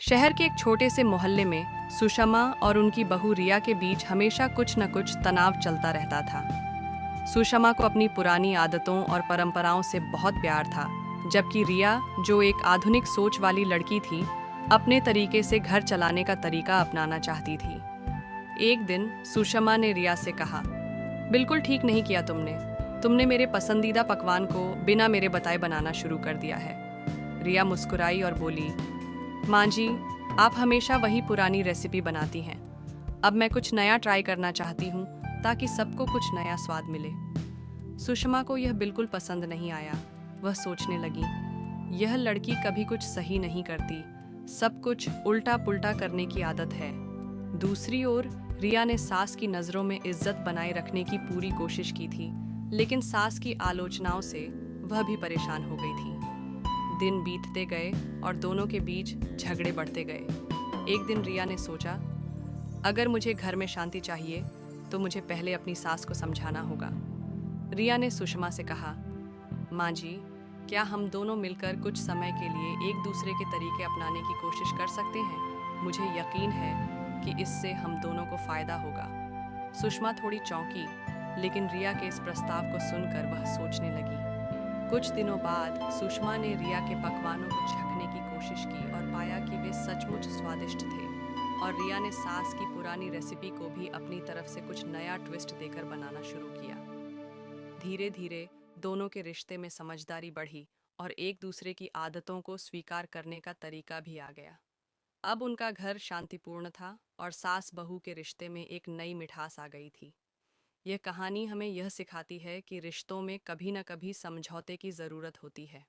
शहर के एक छोटे से मोहल्ले में सुषमा और उनकी बहू रिया के बीच हमेशा कुछ न कुछ तनाव चलता रहता था। सुषमा को अपनी पुरानी आदतों और परंपराओं से बहुत प्यार था, जबकि रिया, जो एक आधुनिक सोच वाली लड़की थी, अपने तरीके से घर चलाने का तरीका अपनाना चाहती थी। एक दिन सुषमा ने रिया से कहा, बिल्कुल ठीक नहीं किया तुमने। तुमने मेरे पसंदीदा पकवान को बिना मेरे बताए बनाना शुरू कर दिया है। रिया मुस्कुराई और बोली, माँ जी, आप हमेशा वही पुरानी रेसिपी बनाती हैं। अब मैं कुछ नया ट्राई करना चाहती हूँ, ताकि सबको कुछ नया स्वाद मिले। सुषमा को यह बिल्कुल पसंद नहीं आया। वह सोचने लगी, यह लड़की कभी कुछ सही नहीं करती, सब कुछ उल्टा पुल्टा करने की आदत है। दूसरी ओर रिया ने सास की नज़रों में इज्जत बनाए रखने की पूरी कोशिश की थी, लेकिन सास की आलोचनाओं से वह भी परेशान हो गई थी। दिन बीतते गए और दोनों के बीच झगड़े बढ़ते गए। एक दिन रिया ने सोचा, अगर मुझे घर में शांति चाहिए तो मुझे पहले अपनी सास को समझाना होगा। रिया ने सुषमा से कहा, माँ जी, क्या हम दोनों मिलकर कुछ समय के लिए एक दूसरे के तरीके अपनाने की कोशिश कर सकते हैं? मुझे यकीन है कि इससे हम दोनों को फायदा होगा। सुषमा थोड़ी चौंकी, लेकिन रिया के इस प्रस्ताव को सुनकर वह सोचने लगी। कुछ दिनों बाद सुषमा ने रिया के पकवानों को चखने की कोशिश की और पाया कि वे सचमुच स्वादिष्ट थे। और रिया ने सास की पुरानी रेसिपी को भी अपनी तरफ से कुछ नया ट्विस्ट देकर बनाना शुरू किया। धीरे धीरे दोनों के रिश्ते में समझदारी बढ़ी और एक दूसरे की आदतों को स्वीकार करने का तरीका भी आ गया। अब उनका घर शांतिपूर्ण था और सास बहू के रिश्ते में एक नई मिठास आ गई थी। यह कहानी हमें यह सिखाती है कि रिश्तों में कभी न कभी समझौते की ज़रूरत होती है।